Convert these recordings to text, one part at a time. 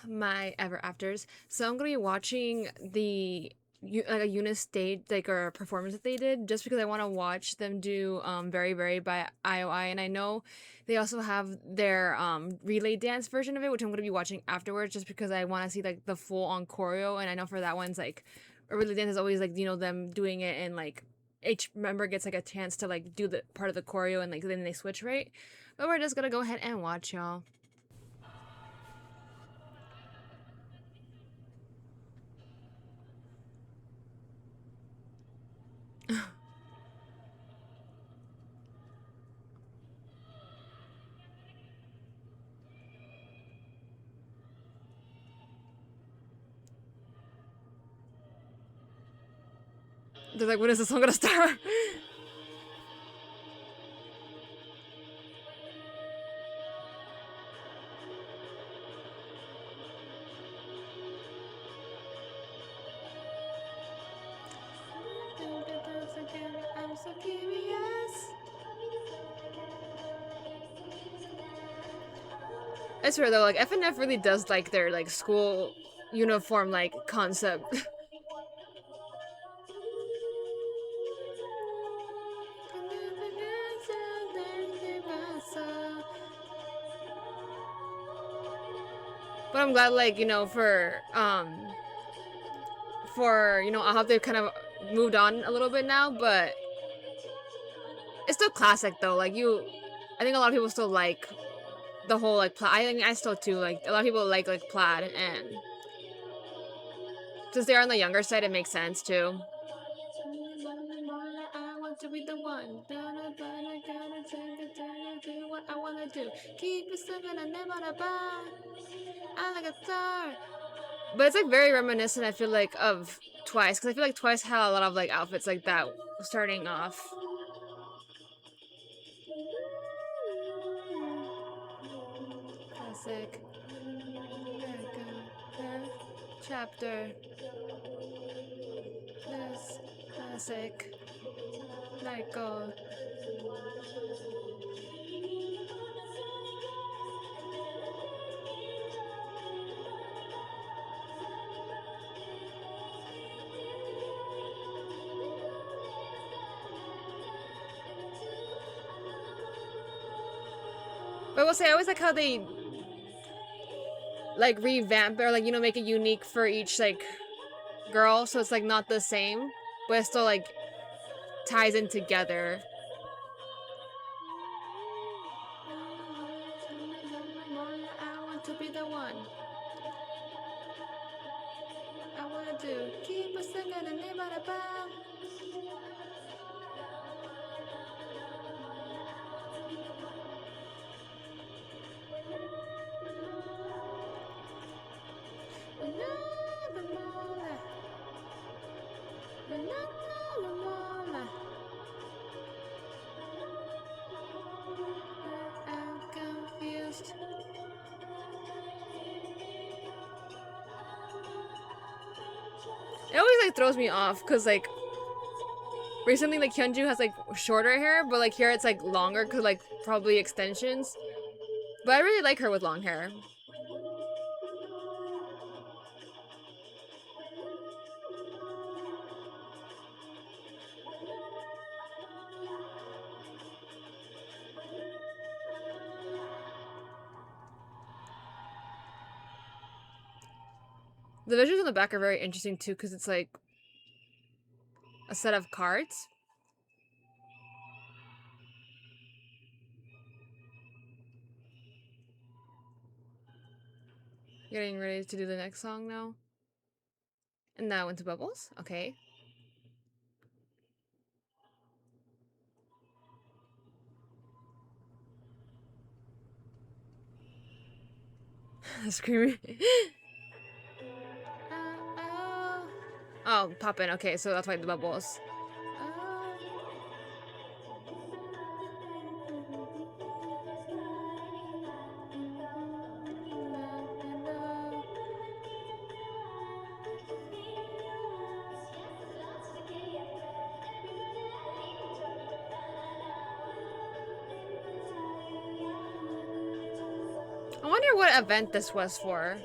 my ever afters. So I'm gonna be watching the like a UNIS stage like or performance that they did just because I want to watch them do Very Very by I.O.I, and I know they also have their relay dance version of it, which I'm gonna be watching afterwards just because I want to see like the full on choreo, and I know for that one's like a relay dance is always like them doing it, and like each member gets like a chance to like do the part of the choreo, and like then they switch, right? But we're just gonna go ahead and watch, y'all. They're like, when is the song gonna start? I'm so curious. I swear though, like FNF really does like their like school uniform like concept. But I'm glad, like, for I hope they've kind of moved on a little bit now, but it's still classic though. I think a lot of people still like the whole like plaid. I think I still too. Like a lot of people like plaid, and since they're on the younger side, it makes sense too. I want to be the one. Do what I wanna do. Keep it singing and never I like a star. But it's like very reminiscent, I feel like, of Twice, because I feel like Twice had a lot of like outfits like that starting off. Classic. Chapter. This classic. Like gold. But I will say, I always like how they like revamp or like make it unique for each like girl, so it's like not the same, but it still like ties in together. I want to be the one. I want to keep singing and never about. I'm confused. It always like throws me off because like recently like Hyunju has like shorter hair, but like here it's like longer because like probably extensions. But I really like her with long hair. The visuals in the back are very interesting too because it's like a set of cards. Getting ready to do the next song now. And now into bubbles. Okay. Screaming. Oh, poppin'. Okay, so that's why the bubbles. I wonder what event this was for.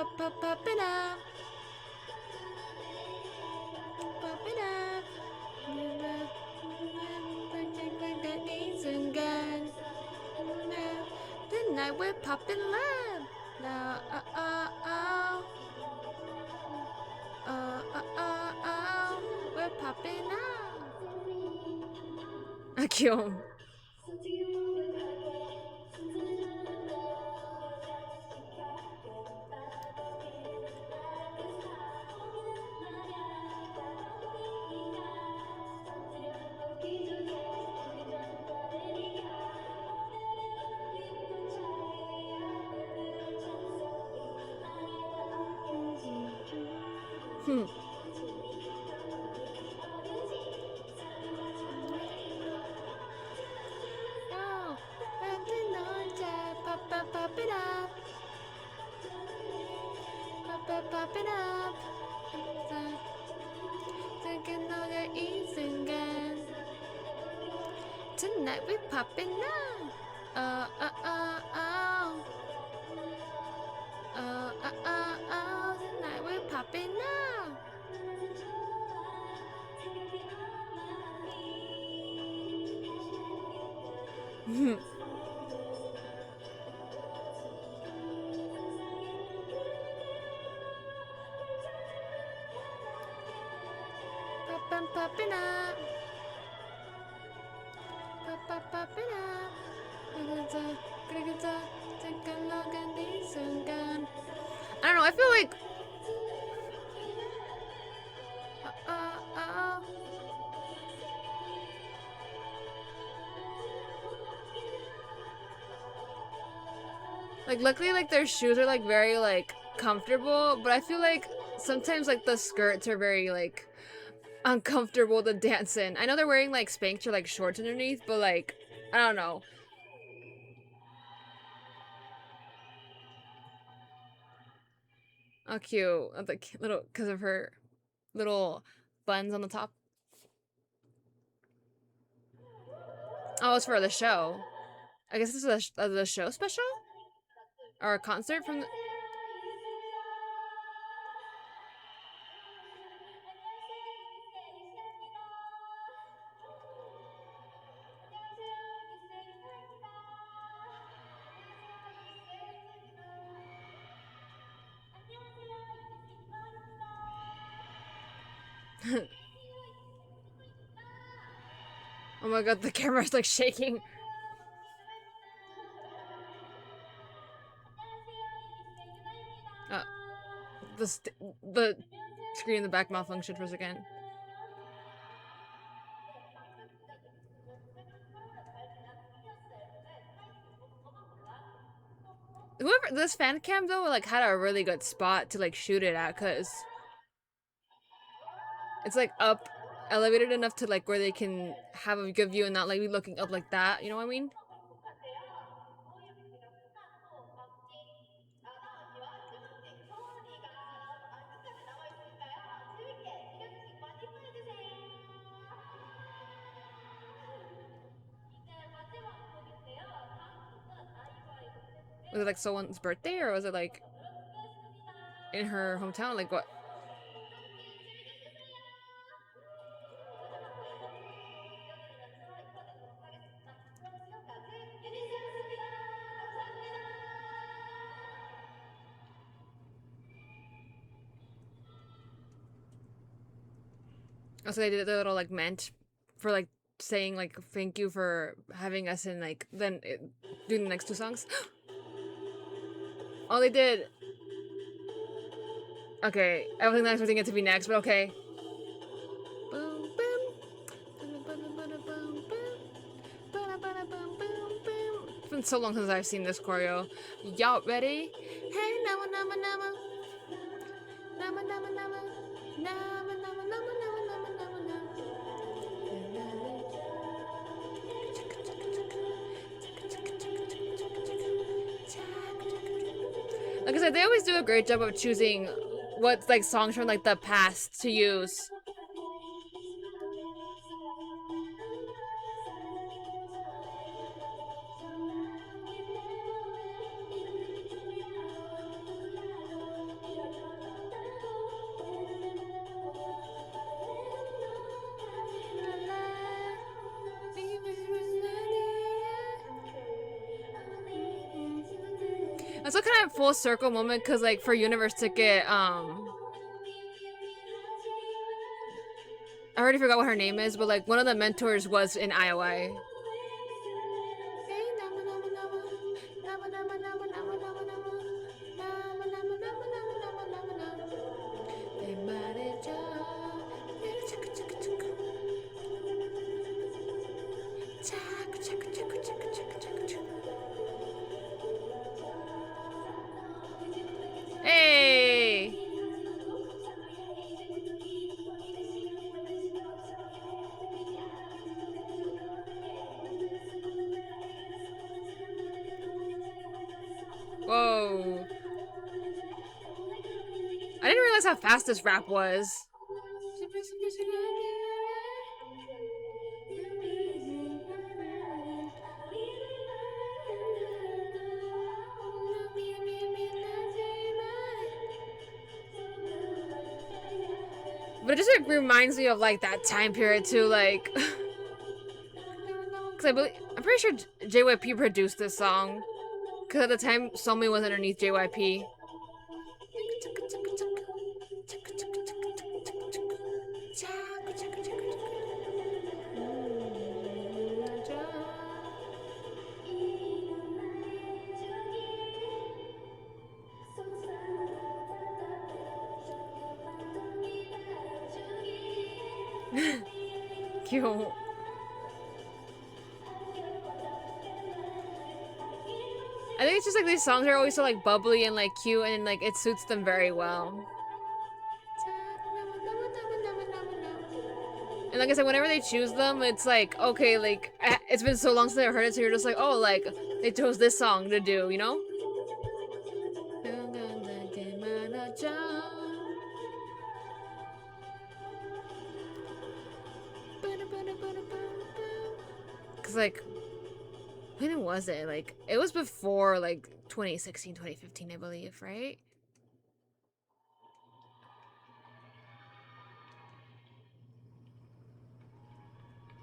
pop it up. Pop it up. Tonight we're popping love. No, we're popping up. Cute. Pop it up. Pop it up. Thinking all your easy again. Tonight we popping up. Tonight we popping up. Popping up. Popping up. I don't know, I feel like like luckily like their shoes are like very like comfortable, but I feel like sometimes like the skirts are very like uncomfortable to dance in. I know they're wearing like Spanx or like shorts underneath, but like I don't know. Oh, cute. The little, because of her little buns on the top. Oh, it's for the show. I guess this is the show special? Or a concert from the... Oh my god, the camera's like shaking. Uh, the screen in the back malfunctioned for a second. Whoever this fan cam though like had a really good spot to like shoot it at, cause it's like up elevated enough to like where they can have a good view and not like be looking up like that, you know what I mean? Was it like someone's birthday or was it like in her hometown? Like what? Oh, so they did the little like meant for like saying like thank you for having us in like then doing the next two songs. Oh, they did. Okay, I wasn't expecting it to be next, but okay. Boom, boom. It's been so long since I've seen this choreo. Y'all ready? Hey, nama nama nama, nama nama nama, nama nama nama nama nama nama nama. Like I said, they always do a great job of choosing what like songs from like the past to use. That's a kind of full circle moment because like for Universe Ticket, I already forgot what her name is, but like one of the mentors was in I.O.I. Hey! Whoa. I didn't realize how fast this rap was. But it just like, reminds me of like that time period too, like because I'm pretty sure JYP produced this song. Because at the time, Somi was underneath JYP. Cute. I think it's just like these songs are always so like bubbly and like cute and like it suits them very well. And like I said, whenever they choose them, it's like, okay, like, it's been so long since I've heard it, so you're just like, oh, like, they chose this song to do, you know? Because, like, when was it? Like, it was before, like, 2016, 2015, I believe, right?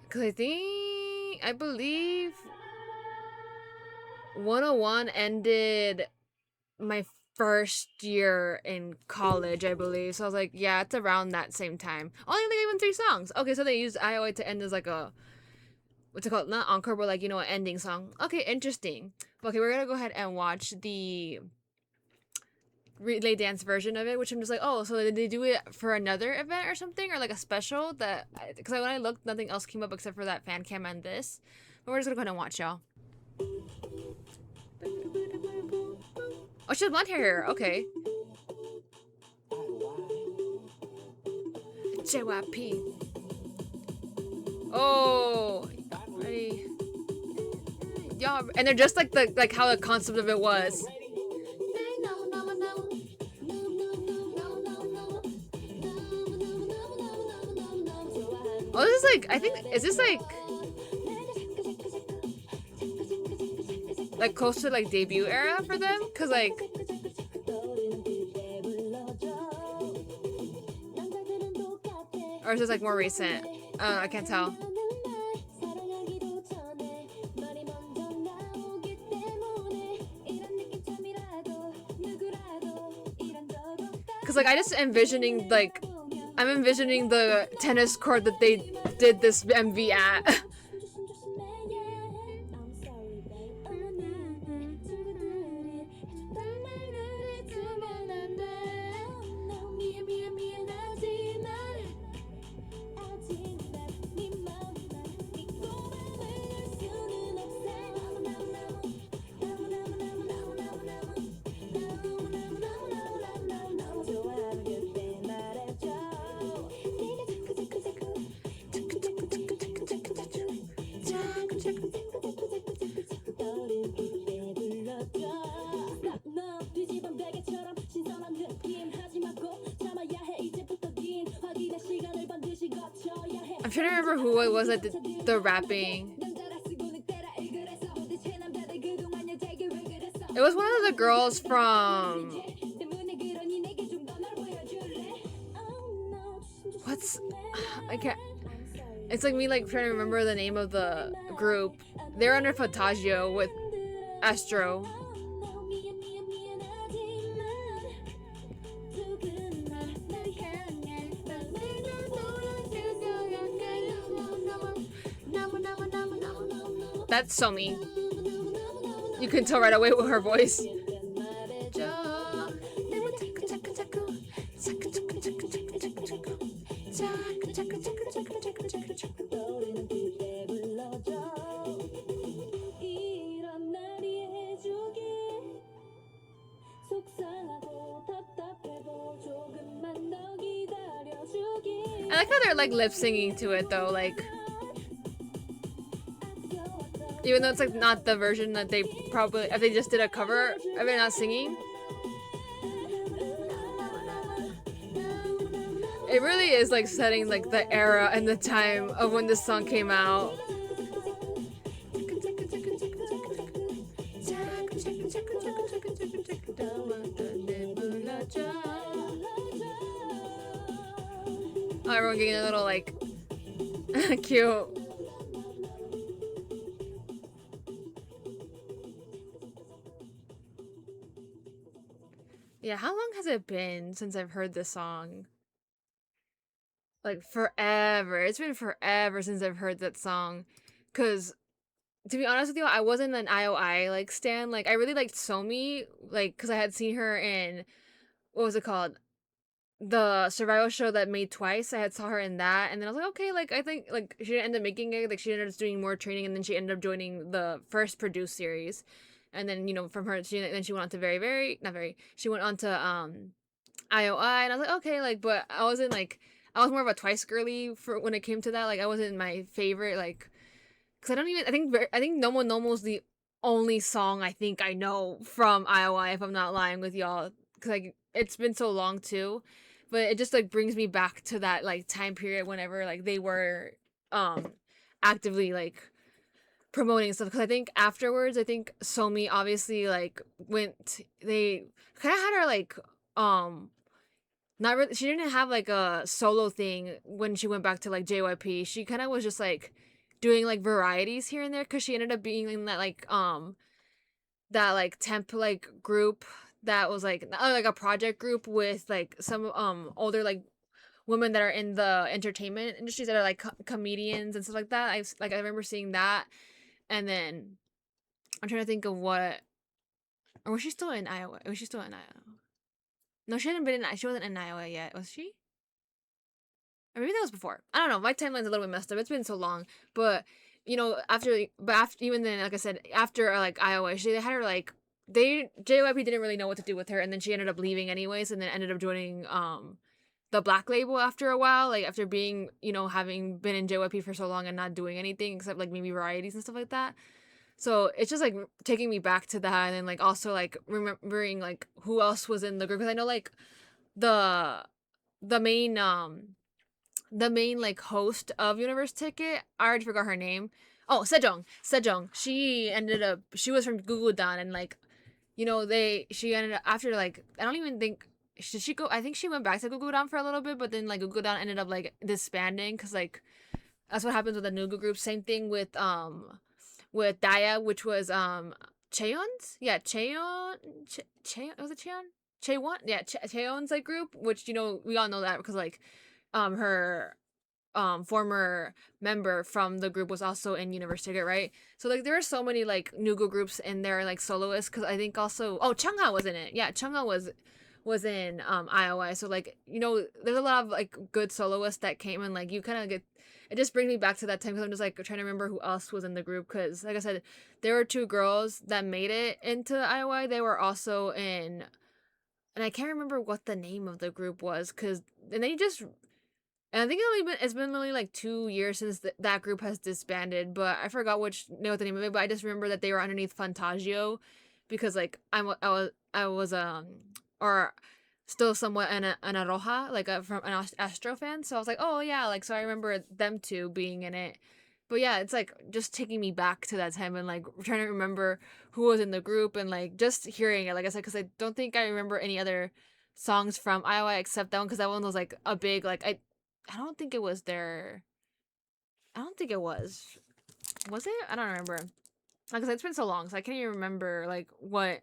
Because I believe 101 ended my first year in college, I believe. So I was like, yeah, it's around that same time. Only like even 3 songs. Okay, so they used I.O.I to end as like a, what's it called? Not encore, but like, you know, an ending song. Okay, interesting. Okay, we're gonna go ahead and watch the relay dance version of it, which I'm just like, oh, so did they do it for another event or something, or like a special that? Because when I looked, nothing else came up except for that Fancam and this. But we're just gonna go ahead and watch, y'all. Oh, she has blonde hair. Okay. JYP. Oh, ready. Y'all, and they're just like the how the concept of it was. Oh, this is like, I think, is this like close to like debut era for them? Cause like, or is this like more recent? I can't tell. Cause like I just envisioning like, I'm envisioning the tennis court that they did this MV at. I'm trying to remember who it was that did the rapping. It was one of the girls from... What's... I can't... It's like me like trying to remember the name of the group. They're under Fantagio with Astro. That's Somi. You can tell right away with her voice. I like how they're like lip singing to it though, like even though it's like not the version that they probably if they just did a cover of it not singing. It really is like setting like the era and the time of when this song came out. Oh, everyone getting a little like cute. Yeah, how long has it been since I've heard this song? Like forever. It's been forever since I've heard that song. Cause to be honest with you, I wasn't an I.O.I like stan. Like I really liked Somi, like because I had seen her in what was it called? The survival show that made twice. I had saw her in that, and then I was like, okay, like I think like she didn't end up making it. Like she ended up doing more training, and then she ended up joining the first produced series, and then from her she went on to not very she went on to I.O.I, and I was like, okay, like, but I wasn't like I was more of a Twice girly for when it came to that. Like I wasn't my favorite like because I don't even I think No Mo No Mo's the only song I think I know from I.O.I if I'm not lying with y'all because like it's been so long too, but it just like brings me back to that like time period whenever like they were um actively like promoting stuff because I think afterwards I think Somi obviously like went they kind of had her like um not really she didn't have like a solo thing when she went back to like JYP. She kind of was just like doing like varieties here and there because she ended up being in that like temp like group that was like a project group with like some older like women that are in the entertainment industries that are like comedians and stuff like that. I remember seeing that, and then I'm trying to think of what or was she still in Iowa? Was she still in Iowa? No, she hadn't been in. She wasn't in Iowa yet, was she? Or maybe that was before. I don't know. My timeline's a little bit messed up. It's been so long, but after even then, like I said, after like I.O.I, she had her like they JYP didn't really know what to do with her, and then she ended up leaving anyways, and then ended up joining the Black Label after a while, like after being having been in JYP for so long and not doing anything except like maybe varieties and stuff like that. So it's just like taking me back to that, and then like also like remembering like who else was in the group because I know like the the main the main like host of Universe Ticket. I already forgot her name. Oh, Sejong. Sejong. She was from Gugudan and like she ended up after like I don't even think did she go I think she went back to Gugudan for a little bit, but then like Gugudan ended up like disbanding because like that's what happens with the Nugu group. Same thing with Daya, which was Cheon's? Yeah, Cheon was it Cheon? Cheon? Yeah, Cheon's like group, which we all know that because like her former member from the group was also in Universe Ticket, right? So like there are so many like Nugu groups in there like soloists because I think also Chungha was in it. Yeah, Chungha was in I.O.I. So like there's a lot of like good soloists that came and like you kind of get it just brings me back to that time because I'm just like trying to remember who else was in the group because like I said there were two girls that made it into I.O.I. They were also in and I can't remember what the name of the group was because and they just and I think it's been only like 2 years since that group has disbanded, but I forgot what the name of it. But I just remember that they were underneath Fantagio, because like I was or still somewhat an Aroha like from an Astro fan, so I was like, oh yeah, like so I remember them two being in it. But yeah, it's like just taking me back to that time and like trying to remember who was in the group and like just hearing it, like I said, because I don't think I remember any other songs from I.O.I except that one because that one was like a big like I don't think it was their. I don't think it was. Was it? I don't remember. Like I said, it's been so long, so I can't even remember like what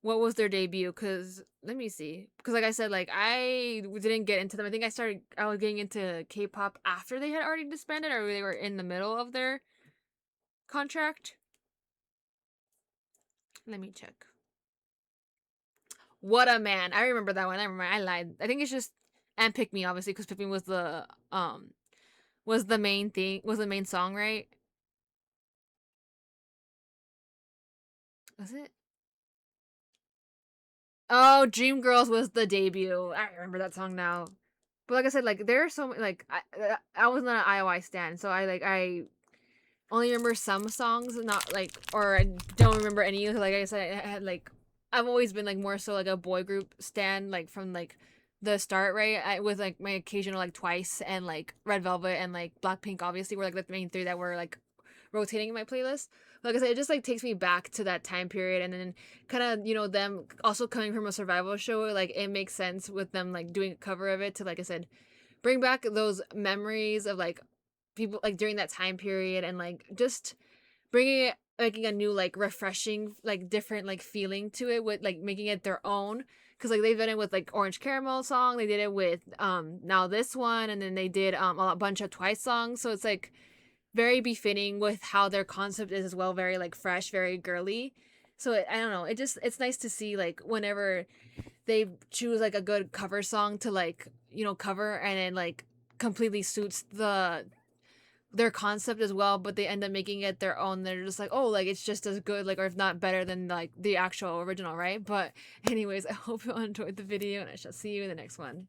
was their debut. Cause let me see. Because like I said, like I didn't get into them. I was getting into K-pop after they had already disbanded, or they were in the middle of their contract. Let me check. What a Man. I remember that one. I remember. I lied. I think it's just and Pick Me, obviously, because Pick Me was the main thing, was the main song, right? Was it? Oh, Dreamgirls was the debut. I remember that song now. But like I said, like there are so many, like I was not an I.O.I stan, so I only remember some songs, not like, or I don't remember any. Like I said, I had like I've always been like more so like a boy group stan, like from like the start, right? With like my occasional like Twice and like Red Velvet and like Blackpink, obviously were like the main three that were like rotating in my playlist. Like I said, it just like takes me back to that time period, and then kind of them also coming from a survival show. Like it makes sense with them like doing a cover of it to, like I said, bring back those memories of like people like during that time period, and like just bringing it, making a new like refreshing like different like feeling to it, with like making it their own. Because like they've done it with like Orange Caramel song, they did it with Now This One, and then they did a bunch of Twice songs, so it's like very befitting with how their concept is as well, very like fresh, very girly. So I don't know, it's nice to see like whenever they choose like a good cover song to like cover, and it like completely suits their concept as well, but they end up making it their own. They're just like, oh, like it's just as good, like, or if not better than like the actual original, right? But anyways, I hope you enjoyed the video, and I shall see you in the next one.